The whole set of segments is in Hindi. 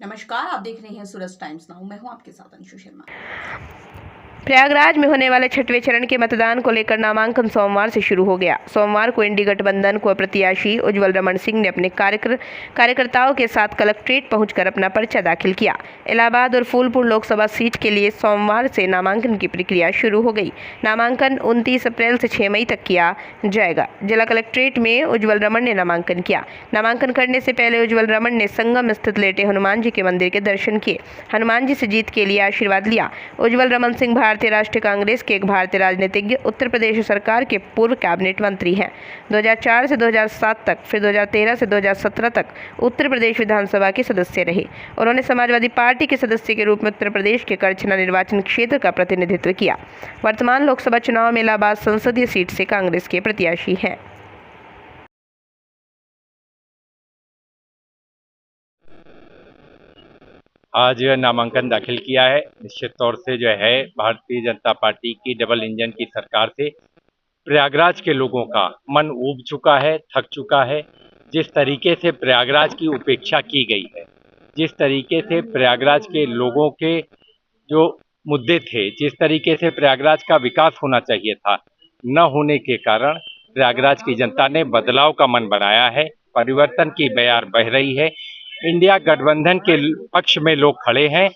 नमस्कार, आप देख रहे हैं सूरज टाइम्स नाउ। मैं हूं आपके साथ अंशु शर्मा। प्रयागराज में होने वाले छठवें चरण के मतदान को लेकर नामांकन सोमवार से शुरू हो गया। सोमवार को इंडी गठबंधन को प्रत्याशी उज्जवल रमन सिंह ने अपने कार्यकर्ताओं के साथ कलेक्ट्रेट पहुंचकर अपना पर्चा दाखिल किया। इलाहाबाद और फूलपुर लोकसभा सीट के लिए सोमवार से नामांकन की प्रक्रिया शुरू हो गई। नामांकन 29 अप्रैल से 6 मई तक किया जाएगा। जिला कलेक्ट्रेट में उज्जवल रमन ने नामांकन किया। नामांकन करने से पहले उज्जवल रमन ने संगम स्थित लेटे हनुमान जी के मंदिर के दर्शन किए। हनुमान जी से जीत के लिए आशीर्वाद लिया। उज्जवल रमन सिंह भारतीय राष्ट्रीय कांग्रेस के एक भारतीय राजनीतिज्ञ, उत्तर प्रदेश सरकार के पूर्व कैबिनेट मंत्री हैं। 2004 से 2007 तक, फिर 2013 से 2017 तक उत्तर प्रदेश विधानसभा के सदस्य रहे। उन्होंने समाजवादी पार्टी के सदस्य के रूप में उत्तर प्रदेश के करछना निर्वाचन क्षेत्र का प्रतिनिधित्व किया। वर्तमान लोकसभा चुनाव में इलाहाबाद संसदीय सीट से कांग्रेस के प्रत्याशी हैं। आज नामांकन दाखिल किया है। निश्चित तौर से जो है भारतीय जनता पार्टी की डबल इंजन की सरकार से प्रयागराज के लोगों का मन ऊब चुका है, थक चुका है। जिस तरीके से प्रयागराज की उपेक्षा की गई है, जिस तरीके से प्रयागराज के लोगों के जो मुद्दे थे, जिस तरीके से प्रयागराज का विकास होना चाहिए था, न होने के कारण प्रयागराज की जनता ने बदलाव का मन बनाया है। परिवर्तन की बयार बह रही है। इंडिया गठबंधन के पक्ष में लोग खड़े हैं।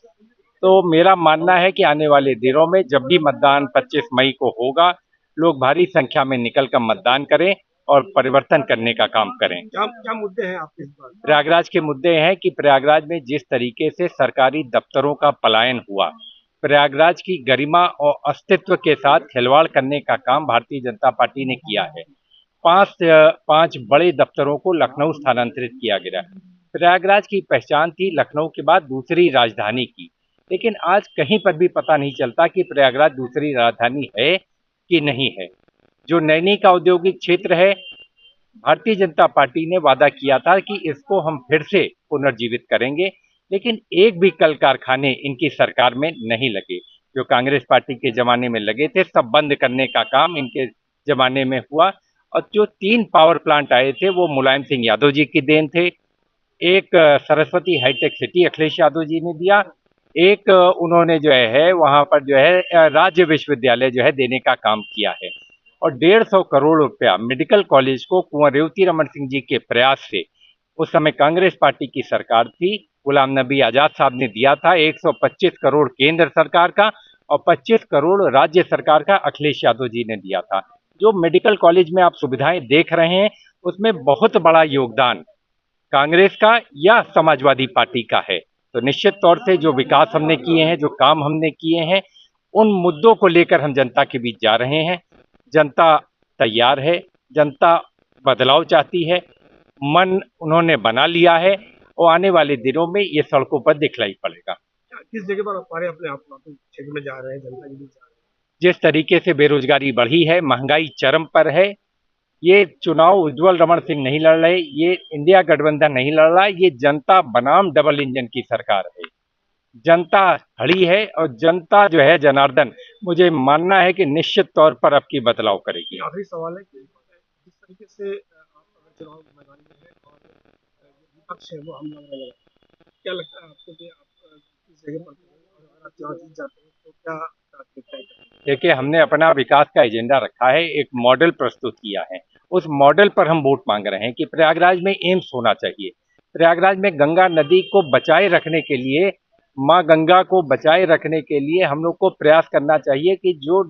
तो मेरा मानना है कि आने वाले दिनों में जब भी मतदान 25 मई को होगा, लोग भारी संख्या में निकलकर मतदान करें और परिवर्तन करने का काम करें। क्या मुद्दे हैं आपके इस बार? प्रयागराज के मुद्दे हैं कि प्रयागराज में जिस तरीके से सरकारी दफ्तरों का पलायन हुआ, प्रयागराज की गरिमा और अस्तित्व के साथ खिलवाड़ करने का काम भारतीय जनता पार्टी ने किया है। पांच बड़े दफ्तरों को लखनऊ स्थानांतरित किया गया। प्रयागराज की पहचान थी लखनऊ के बाद दूसरी राजधानी की, लेकिन आज कहीं पर भी पता नहीं चलता कि प्रयागराज दूसरी राजधानी है कि नहीं है। जो नैनी का औद्योगिक क्षेत्र है, भारतीय जनता पार्टी ने वादा किया था कि इसको हम फिर से पुनर्जीवित करेंगे, लेकिन एक भी कल कारखाने इनकी सरकार में नहीं लगे। जो कांग्रेस पार्टी के जमाने में लगे थे, सब बंद करने का काम इनके जमाने में हुआ। और जो 3 पावर प्लांट आए थे, वो मुलायम सिंह यादव जी की देन थे। एक सरस्वती हाईटेक सिटी अखिलेश यादव जी ने दिया। एक उन्होंने जो है वहां पर जो है राज्य विश्वविद्यालय जो है देने का काम किया है। और 150 करोड़ रुपया मेडिकल कॉलेज को कुंवर रेवती रमन सिंह जी के प्रयास से, उस समय कांग्रेस पार्टी की सरकार थी, गुलाम नबी आजाद साहब ने दिया था। 125 करोड़ केंद्र सरकार का और 25 करोड़ राज्य सरकार का अखिलेश यादव जी ने दिया था। जो मेडिकल कॉलेज में आप सुविधाएं देख रहे हैं, उसमें बहुत बड़ा योगदान कांग्रेस का या समाजवादी पार्टी का है। तो निश्चित तौर से जो विकास हमने किए हैं, जो काम हमने किए हैं, उन मुद्दों को लेकर हम जनता के बीच जा रहे हैं। जनता तैयार है, जनता बदलाव चाहती है, मन उन्होंने बना लिया है और आने वाले दिनों में ये सड़कों पर दिखलाई पड़ेगा। किस जगह पर हमारे अपने आप क्षेत्र में जा रहे हैं, जनता के बीच जा रहे हैं? जिस तरीके से बेरोजगारी बढ़ी है, महंगाई चरम पर है, ये चुनाव उज्जवल रमन सिंह नहीं लड़ रहे, ये इंडिया गठबंधन नहीं लड़ रहा, ये जनता बनाम डबल इंजन की सरकार है। जनता खड़ी है और जनता जो है जनार्दन, मुझे मानना है कि निश्चित तौर पर अब की बदलाव करेगी। आखिरी सवाल है कि जिस तरीके से आप अगर चुनाव मैदान में हैं और विपक्ष है वो हमला करेगा, क्या लगता है आपको कि आप किस जगह पर और अगर आप चुनाव जीत जाते हैं तो क्या प्राथमिकता है? देखिए, हमने अपना विकास का एजेंडा रखा है, एक मॉडल प्रस्तुत किया है। उस मॉडल पर हम वोट मांग रहे हैं कि प्रयागराज में एम्स होना चाहिए। प्रयागराज में गंगा नदी को बचाए रखने के लिए, माँ गंगा को बचाए रखने के लिए हम लोग को प्रयास करना चाहिए कि जो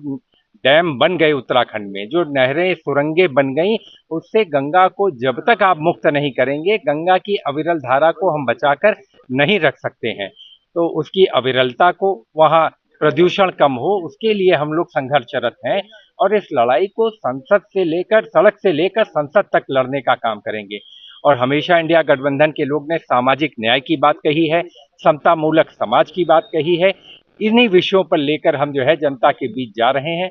डैम बन गए उत्तराखंड में, जो नहरें सुरंगें बन गई, उससे गंगा को जब तक आप मुक्त नहीं करेंगे, गंगा की अविरल धारा को हम बचाकर नहीं रख सकते हैं। तो उसकी अविरलता को, वहाँ प्रदूषण कम हो, उसके लिए हम लोग संघर्षरत हैं और इस लड़ाई को संसद से लेकर, सड़क से लेकर संसद तक लड़ने का काम करेंगे। और हमेशा इंडिया गठबंधन के लोग ने सामाजिक न्याय की बात कही है, समता मूलक समाज की बात कही है। इन्हीं विषयों पर लेकर हम जो है जनता के बीच जा रहे हैं।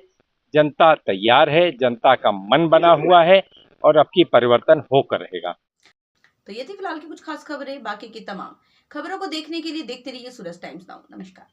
जनता तैयार है, जनता का मन बना हुआ है और अब की परिवर्तन होकर रहेगा। तो ये थी फिलहाल की कुछ खास खबरें। बाकी की तमाम खबरों को देखने के लिए देखते रहिए सूरज टाइम्स नाउ। नमस्कार।